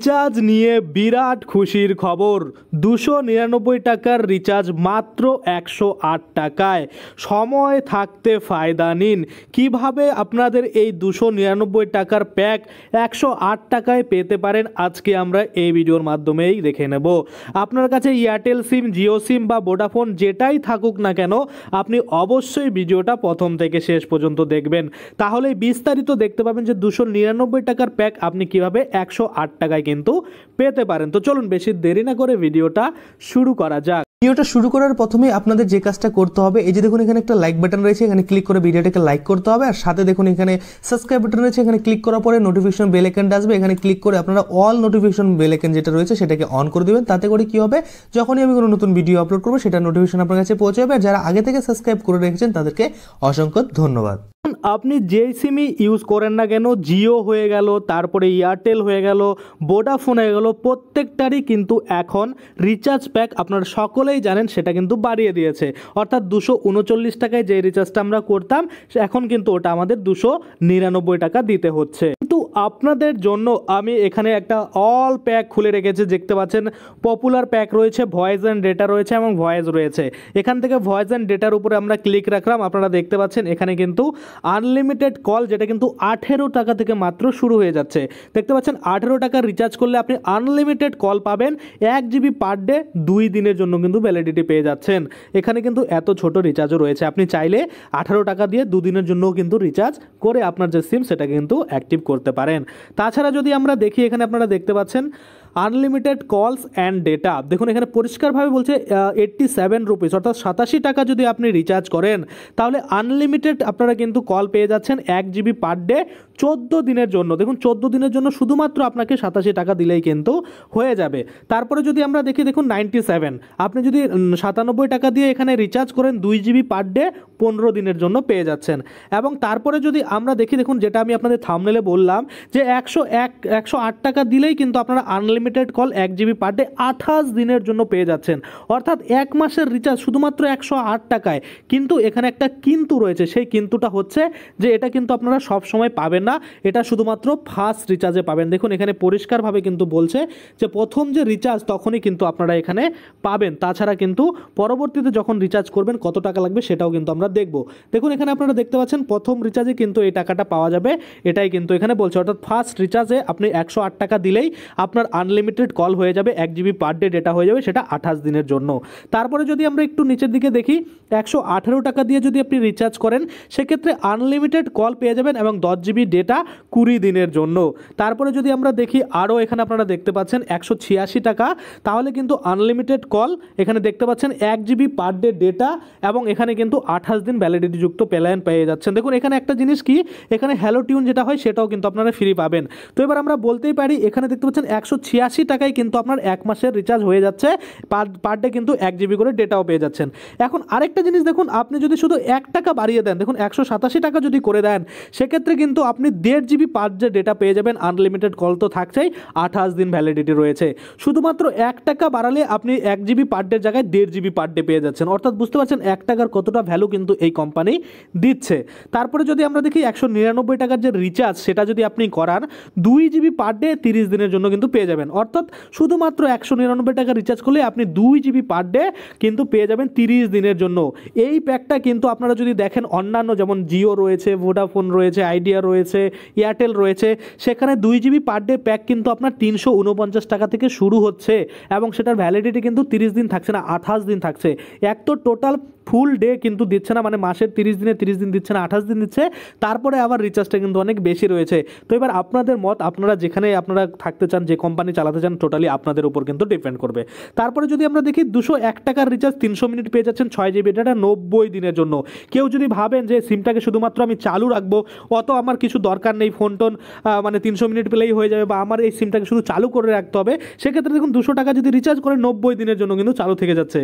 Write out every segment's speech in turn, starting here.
Recharge নিয়ে বিরাট খুশির খবর। 299 টাকার রিচার্জ মাত্র 108 টাকায়। সময় থাকতে ফায়দা নিন। কিভাবে আপনাদের এই 299 টাকার প্যাক 108 টাকায় পেতে পারেন আজকে আমরা এই ভিডিওর মাধ্যমেই দেখে নেব। আপনার কাছে এয়ারটেল সিম, জিও সিম বা ভোডাফোন যেটাই থাকুক না কেন, আপনি অবশ্যই ভিডিওটা প্রথম থেকে শেষ পর্যন্ত দেখবেন, তাহলে বিস্তারিত দেখতে পাবেন যে 299 টাকার প্যাক আপনি কিভাবে 108 টাকায় কিন্তু পেতে পারেন। তো চলুন বেশি দেরি না করে ভিডিওটা শুরু করা যাক। ভিডিওটা শুরু করার প্রথমে আপনাদের যে কাজটা করতে হবে, এই যে দেখুন এখানে একটা লাইক বাটন রয়েছে, এখানে ক্লিক করে ভিডিওটাকে লাইক করতে হবে। আর সাথে দেখুন এখানে সাবস্ক্রাইব বাটন রয়েছে, এখানে ক্লিক করার পরে নোটিফিকেশন বেল আইকনটা আসবে, এখানে ক্লিক করে আপনারা অল নোটিফিকেশন বেল আইকন যেটা রয়েছে সেটাকে অন করে দিবেন। তাতে করে কি হবে, যখনই আমি কোনো নতুন ভিডিও আপলোড করবো সেটা নোটিফিকেশন আপনার কাছে পৌঁছে যাবে। আর যারা আগে থেকে সাবস্ক্রাইব করে রেখেছেন তাদেরকে অসংখ্য ধন্যবাদ। আপনি যেই সিমই ইউজ করেন না কেন, জিও হয়ে গেল, তারপরে এয়ারটেল হয়ে গেল, ভোডাফোন হয়ে গেল, প্রত্যেকটারই কিন্তু এখন রিচার্জ প্যাক আপনারা সকলেই জানেন সেটা কিন্তু বাড়িয়ে দিয়েছে। অর্থাৎ 239 টাকায় যে রিচার্জটা আমরা করতাম এখন কিন্তু ওটা আমাদের 299 টাকা দিতে হচ্ছে। কিন্তু আপনাদের জন্য আমি এখানে একটা অল প্যাক খুলে রেখেছি, দেখতে পাচ্ছেন পপুলার প্যাক রয়েছে, ভয়েস অ্যান্ড ডেটা রয়েছে এবং ভয়েস রয়েছে। এখান থেকে ভয়েস অ্যান্ড ডেটার উপরে আমরা ক্লিক রাখলাম, আপনারা দেখতে পাচ্ছেন এখানে কিন্তু আনলিমিটেড কল, যেটা কিন্তু 18 টাকা থেকে মাত্র শুরু হয়ে যাচ্ছে। দেখতে পাচ্ছেন 18 টাকার রিচার্জ করলে আপনি আনলিমিটেড কল পাবেন, 1 জিবি পার ডে, 2 দিনের জন্য কিন্তু ভ্যালিডিটি পেয়ে যাচ্ছেন। এখানে কিন্তু এত ছোট রিচার্জও রয়েছে, আপনি চাইলে 18 টাকা দিয়ে 2 দিনের জন্যও কিন্তু রিচার্জ করে আপনার যে সিম সেটাকে কিন্তু অ্যাক্টিভ করতে পারেন। তাছাড়া যদি আমরা দেখি, এখানে আপনারা দেখতে পাচ্ছেন আনলিমিটেড কলস অ্যান্ড ডেটা, দেখুন এখানে পরিষ্কারভাবে বলছে 87 রুপিস, অর্থাৎ 87 টাকা যদি আপনি রিচার্জ করেন তাহলে আনলিমিটেড আপনারা কিন্তু কল পেয়ে যাচ্ছেন 1 জিবি পার ডে 14 দিনের জন্য। দেখুন 14 দিনের জন্য শুধুমাত্র আপনাকে 87 টাকা দিলেই কিন্তু হয়ে যাবে। তারপরে যদি আমরা দেখি, দেখুন 97, আপনি যদি 97 টাকা দিয়ে এখানে রিচার্জ করেন 2 জিবি পার ডে 15 দিনের জন্য পেয়ে যাচ্ছেন। এবং তারপরে যদি আমরা দেখি, দেখুন যেটা আমি আপনাদের থাম্বনেলে বললাম যে 108 টাকা দিলেই কিন্তু আপনারা unlimited call 1 GB per day 28 দিনের জন্য পেয়ে যাচ্ছেন। অর্থাৎ 1 মাসের রিচার্জ শুধুমাত্র 108 টাকায়। কিন্তু এখানে একটা কিন্তু রয়েছে, সেই কিন্তুটা হচ্ছে যে এটা কিন্তু আপনারা সব সময় পাবেন না, এটা শুধুমাত্র ফার্স্ট রিচার্জে পাবেন। দেখুন এখানে পরিষ্কারভাবে কিন্তু বলছে যে প্রথম যে রিচার্জ তখনই কিন্তু আপনারা এখানে পাবেন, তাছাড়া কিন্তু পরবর্তীতে যখন রিচার্জ করবেন কত টাকা লাগবে সেটাও কিন্তু আমরা দেখব। দেখুন এখানে আপনারা দেখতে পাচ্ছেন প্রথম রিচার্জে কিন্তু এই টাকাটা পাওয়া যাবে, এটাই কিন্তু এখানে বলছে। অর্থাৎ ফার্স্ট রিচার্জে আপনি 108 টাকা দিলেই আপনার আনলিমিটেড কল হয়ে যাবে, 1 জিবি পার ডে ডেটা হয়ে যাবে, সেটা 28 দিনের জন্য। তারপরে যদি আমরা একটু নিচের দিকে দেখি, 118 টাকা দিয়ে যদি আপনি রিচার্জ করেন সেক্ষেত্রে আনলিমিটেড কল পেয়ে যাবেন এবং 10 জিবি ডেটা 20 দিনের জন্য। তারপরে যদি আমরা দেখি আরও, এখানে আপনারা দেখতে পাচ্ছেন 186 টাকা, তাহলে কিন্তু আনলিমিটেড কল এখানে দেখতে পাচ্ছেন 1 জিবি পার ডে ডেটা এবং এখানে কিন্তু 28 দিন ভ্যালিডিটি যুক্ত প্ল্যান পেয়ে যাচ্ছেন। দেখুন এখানে একটা জিনিস কি, এখানে হ্যালো টিউন যেটা হয় সেটাও কিন্তু আপনারা ফ্রি পাবেন। তো এবার আমরা বলতেই পারি এখানে দেখতে পাচ্ছেন 186 টাকায় কিন্তু আপনার 1 মাসের রিচার্জ হয়ে যাচ্ছে, পার ডে কিন্তু 1 জিবি করে ডেটাও পেয়ে যাচ্ছেন। এখন আরেকটা জিনিস দেখুন, আপনি যদি শুধু 1 টাকা বাড়িয়ে দেন, দেখুন 187 টাকা যদি করে দেন সেক্ষেত্রে কিন্তু আপনি 1.5 জিবি পার ডে ডেটা পেয়ে যাবেন, আনলিমিটেড কল তো থাকছেই, 28 দিন ভ্যালিডিটি রয়েছে। শুধুমাত্র 1 টাকা বাড়ালে আপনি 1 জিবি পার ডের জায়গায় 1.5 জিবি পার ডে পেয়ে যাচ্ছেন। অর্থাৎ বুঝতে পারছেন 1 টাকার কতটা ভ্যালু কিন্তু এই কোম্পানি দিচ্ছে। তারপরে যদি আমরা দেখি 199 টাকার যে রিচার্জ সেটা যদি আপনি করান 2 জিবি পার ডে 30 দিনের জন্য কিন্তু পেয়ে যাবেন। অর্থাৎ শুধুমাত্র 199 টাকা রিচার্জ করলে আপনি 2 জিবি পার ডে কিন্তু পেয়ে যাবেন 30 দিনের জন্য। এই প্যাকটা কিন্তু আপনারা যদি দেখেন অন্যান্য যেমন জিও রয়েছে, ভোডাফোন রয়েছে, আইডিয়া রয়েছে, এয়ারটেল রয়েছে, সেখানে 2 জিবি পার ডে প্যাক কিন্তু আপনার 349 টাকা থেকে শুরু হচ্ছে এবং সেটার ভ্যালিডিটি কিন্তু 30 দিন থাকছে না, 28 দিন থাকছে। এক তো টোটাল ফুল ডে কিন্তু দিচ্ছে না, মানে মাসের 30 দিনে 30 দিন দিচ্ছে না, 28 দিন দিচ্ছে। তারপরে আবার রিচার্জটা কিন্তু অনেক বেশি রয়েছে। তো এবার আপনাদের মত, আপনারা যেখানে আপনারা থাকতে চান, যে কোম্পানি চালাতে চান, টোটালি আপনাদের উপর কিন্তু ডিপেন্ড করবে। তারপরে যদি আমরা দেখি 201 টাকার রিচার্জ 300 মিনিট পেয়ে যাচ্ছেন 6 জিবি ডেটা 90 দিনের জন্য। কেউ যদি ভাবেন যে সিমটাকে শুধুমাত্র আমি চালু রাখবো, অত আমার কিছু দরকার নেই, ফোন টোন মানে 300 মিনিট পেলেই হয়ে যাবে, বা আমার এই সিমটাকে শুধু চালু করে রাখতে হবে, সেক্ষেত্রে দেখুন 200 টাকা যদি রিচার্জ করেন 90 দিনের জন্য কিন্তু চালু থেকে যাচ্ছে।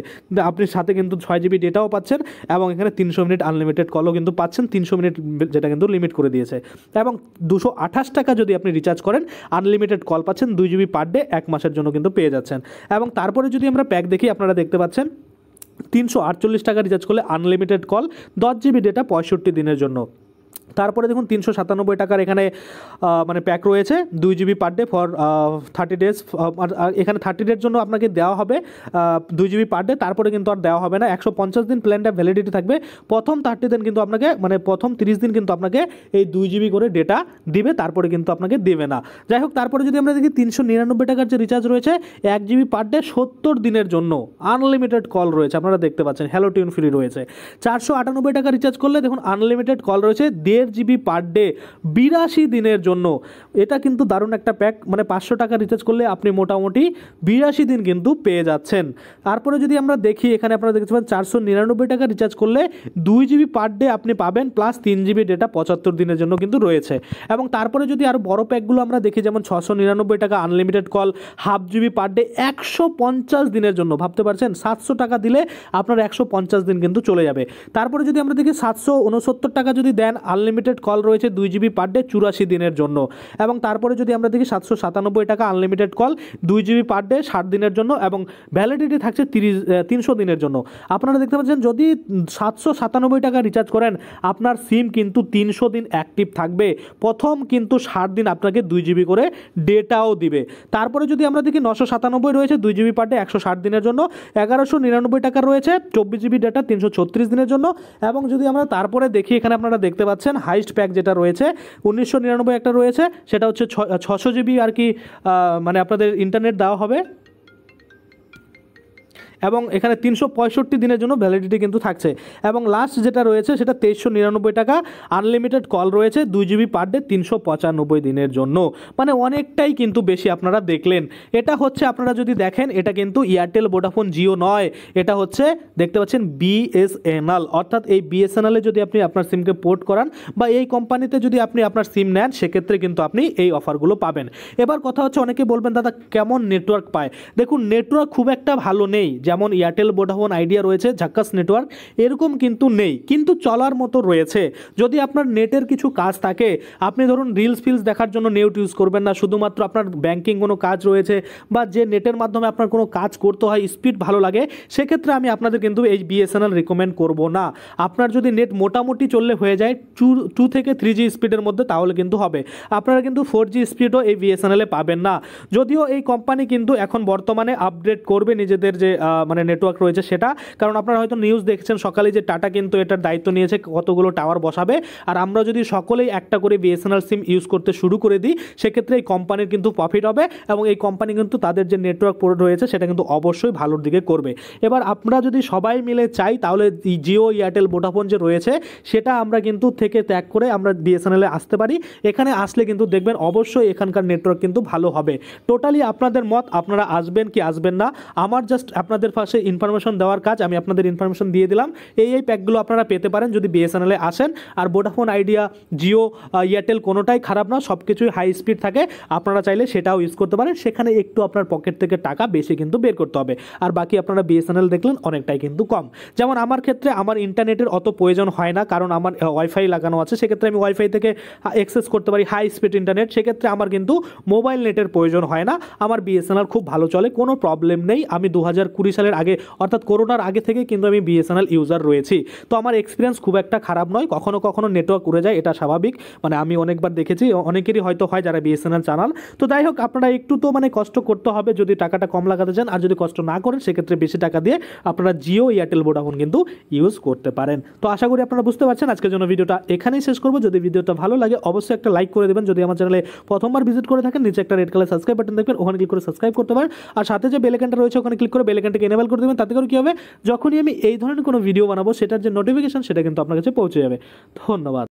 আপনি সাথে কিন্তু 6 জিবি ডেটাও পাচ্ছেন এবং এখানে 300 মিনিট আনলিমিটেড কলও কিন্তু পাচ্ছেন, 300 মিনিট যেটা কিন্তু লিমিট করে দিয়েছে। এবং 228 টাকা যদি আপনি রিচার্জ করেন আনলিমিটেড কল পাচ্ছেন, 2 জিবি পার ডে 1 মাসের জন্য কিন্তু পেয়ে যাচ্ছেন। এবং তারপরে যদি আমরা প্যাক দেখি, আপনারা দেখতে পাচ্ছেন 348 টাকা রিচার্জ করলে আনলিমিটেড কল 10 জিবি ডেটা 65 দিনের জন্য। তারপরে দেখুন 397 টাকার এখানে মানে প্যাক রয়েছে 2 GB per day for 30 days. এখানে 30 ডের জন্য আপনাকে দেওয়া হবে 2 GB পার ডে, তারপরে কিন্তু আর দেওয়া হবে না। 150 দিন প্ল্যানটা ভ্যালিডিটি থাকবে। প্রথম 30 দিন কিন্তু আপনাকে মানে প্রথম 30 দিন কিন্তু আপনাকে এই 2 GB করে ডেটা দিবে, তারপরে কিন্তু আপনাকে দেবে না। যাই হোক, তারপরে যদি আমরা দেখি 399 টাকার যে রিচার্জ রয়েছে 1 GB পার ডে 70 দিনের জন্য আনলিমিটেড কল রয়েছে, আপনারা দেখতে পাচ্ছেন হ্যালো টিউন ফ্রি রয়েছে। 498 টাকা রিচার্জ করলে দেখুন আনলিমিটেড কল রয়েছে 1.5 GB পার ডে 82 দিনের জন্য। এটা কিন্তু দারুণ একটা প্যাক, মানে 500 টাকা রিচার্জ করলে আপনি মোটামুটি 82 দিন কিন্তু পেয়ে যাচ্ছেন। তারপরে যদি আমরা দেখি এখানে আপনারা দেখতে পাচ্ছেন 499 টাকা রিচার্জ করলে 2 GB পার ডে আপনি পাবেন, প্লাস 3 GB ডেটা 75 দিনের জন্য কিন্তু রয়েছে। এবং তারপরে যদি আরও বড় প্যাকগুলো আমরা দেখি, যেমন 699 টাকা unlimited call 1/2 GB per day 150 দিনের জন্য, ভাবতে পারছেন 700 টাকা দিলে আপনার 150 দিন কিন্তু চলে যাবে। তারপরে যদি আমরা দেখি 769 টাকা যদি দেন আনলিমিটেড কল রয়েছে 2 GB পার ডে 84 দিনের জন্য। এবং তারপরে যদি আমরা দেখি 797 টাকা unlimited call 2 GB per day 60 দিনের জন্য, এবং ভ্যালিডিটি থাকছে 300 দিনের জন্য। আপনারা দেখতে পাচ্ছেন যদি 797 টাকা রিচার্জ করেন আপনার সিম কিন্তু 300 দিন অ্যাক্টিভ থাকবে। প্রথম কিন্তু 60 দিন আপনাকে 2 GB করে ডেটাও দিবে। তারপরে যদি আমরা দেখি 997 রয়েছে 2 GB পার ডে 160 দিনের জন্য, 1199 টাকা রয়েছে 24 GB ডেটা 336 দিনের জন্য। এবং যদি আমরা তারপরে দেখি এখানে আপনারা দেখতে পাচ্ছেন হাইস্ট প্যাক যেটা রয়েছে 1999 একটা রয়েছে, সেটা হচ্ছে 600 GB আর কি মানে আপনাদের ইন্টারনেট দেওয়া হবে, এবং এখানে 365 দিনের জন্য ভ্যালিডিটি কিন্তু থাকছে। এবং লাস্ট যেটা রয়েছে সেটা 2399 টাকা আনলিমিটেড কল রয়েছে 2 GB পার ডে 395 দিনের জন্য। মানে অনেকটাই কিন্তু বেশি আপনারা দেখলেন। এটা হচ্ছে আপনারা যদি দেখেন এটা কিন্তু এয়ারটেল, ভোডাফোন, জিও নয়, এটা হচ্ছে দেখতে পাচ্ছেন বিএসএনএল। অর্থাৎ এই বিএসএনএলে যদি আপনি আপনার সিমকে পোর্ট করান বা এই কোম্পানিতে যদি আপনি আপনার সিম নেন, সেক্ষেত্রে কিন্তু আপনি এই অফারগুলো পাবেন। এবার কথা হচ্ছে অনেকে বলবেন দাদা কেমন নেটওয়ার্ক পায়। দেখুন নেটওয়ার্ক খুব একটা ভালো নেই, যেমন এয়ারটেল, ভোডাফোন, আইডিয়া রয়েছে ঝাক্কাস নেটওয়ার্ক, এরকম কিন্তু নেই, কিন্তু চলার মতো রয়েছে। যদি আপনার নেটের কিছু কাজ থাকে, আপনি ধরুন রিলস ফিলস দেখার জন্য নেট ইউজ করবেন না, শুধুমাত্র আপনার ব্যাংকিং কোনো কাজ রয়েছে বা যে নেটের মাধ্যমে আপনার কোনো কাজ করতে হয়, স্পিড ভালো লাগে, সেক্ষেত্রে আমি আপনাদের কিন্তু এই বিএসএনএল রিকমেন্ড করব না। আপনার যদি নেট মোটামুটি চললে হয়ে যায় 2 থেকে 3G স্পিডের মধ্যে, তাহলে কিন্তু হবে। আপনারা কিন্তু 4G স্পিডও এই বিএসএনএলে পাবেন না। যদিও এই কোম্পানি কিন্তু এখন বর্তমানে আপডেট করবে নিজেদের যে মানে নেটওয়ার্ক রয়েছে সেটা, কারণ আপনারা হয়তো নিউজ দেখছেন সকালে যে টাটা কিন্তু এটার দায়িত্ব নিয়েছে কতগুলো টাওয়ার বসাবে। আর আমরা যদি সকলেই একটা করে বিএসএনএল সিম ইউজ করতে শুরু করে দিই, সেক্ষেত্রে এই কোম্পানির কিন্তু প্রফিট হবে, এবং এই কোম্পানি কিন্তু তাদের যে নেটওয়ার্ক রয়েছে সেটা কিন্তু অবশ্যই ভালোর দিকে করবে। এবার আমরা যদি সবাই মিলে চাই, তাহলে জিও, এয়ারটেল, ভোডাফোন যে রয়েছে সেটা আমরা কিন্তু থেকে ত্যাগ করে আমরা বিএসএনএলে আসতে পারি। এখানে আসলে কিন্তু দেখবেন অবশ্যই এখানকার নেটওয়ার্ক কিন্তু ভালো হবে। টোটালি আপনাদের মত, আপনারা আসবেন কি আসবেন না, আমার জাস্ট আপনাদের পাশে ইনফরমেশন দেওয়ার কাজ। আমি আপনাদের ইনফরমেশন দিয়ে দিলাম, এই প্যাকগুলো আপনারা পেতে পারেন যদি বিএসএনএলে আসেন। আর ভোডাফোন, আইডিয়া, জিও, এয়ারটেল কোনোটাই খারাপ না, সব কিছুই হাই স্পিড থাকে, আপনারা চাইলে সেটাও ইউজ করতে পারেন। সেখানে একটু আপনার পকেট থেকে টাকা বেশি কিন্তু বের করতে হবে। আর বাকি আপনারা বিএসএনএল দেখলেন অনেকটাই কিন্তু কম। যেমন আমার ক্ষেত্রে আমার ইন্টারনেটের অত প্রয়োজন হয় না, কারণ আমার ওয়াইফাই লাগানো আছে, সেক্ষেত্রে আমি ওয়াইফাই থেকে অ্যাক্সেস করতে পারি হাই স্পিড ইন্টারনেট। সেক্ষেত্রে আমার কিন্তু মোবাইল নেটের প্রয়োজন হয় না, আমার বিএসএনএল খুব ভালো চলে, কোনো প্রবলেম নেই। আমি 2020 সালের আগে অর্থাৎ করোনার আগে থেকে কিন্তু আমি বিএসএনএল ইউজার রয়েছি, তো আমার এক্সপিরিয়েন্স খুব একটা খারাপ নয়। কখনো কখনো নেটওয়ার্ক উড়ে যায়, এটা স্বাভাবিক, মানে আমি অনেকবার দেখেছি, অনেকেরই হয়তো হয় যারা বিএসএনএল চালান। তো যাই হোক, আপনারা একটু তো মানে কষ্ট করতে হবে যদি টাকাটা কম লাগাতে চান, আর যদি কষ্ট না করেন সেক্ষেত্রে বেশি টাকা দিয়ে আপনারা জিও, এয়ারটেল, ভোডাফোন কিন্তু ইউজ করতে পারেন। তো আশা করি আপনারা বুঝতে পারছেন। আজকের জন্য ভিডিওটা এখানেই শেষ করবো। যদি ভিডিওটা ভালো লাগে অবশ্যই একটা লাইক করে দেবেন। যদি আমার চ্যানেলে প্রথমবার ভিজিট করে থাকেন, নিচে একটা রেড কালার সাবস্ক্রাইব বাটন দেখবেন, ওখানে ক্লিক করে সাবস্ক্রাইব করতে পারেন। আর সাথে যে বেল আইকনটা রয়েছে ওখানে ক্লিক করে বেল আইকনটাকে এনেবল করে দেবেন। তাতে করে কি হবে, যখনই আমি এই ধরনের কোনো ভিডিও বানাবো সেটার যে নোটিফিকেশন সেটা কিন্তু আপনার কাছে পৌঁছে যাবে। ধন্যবাদ।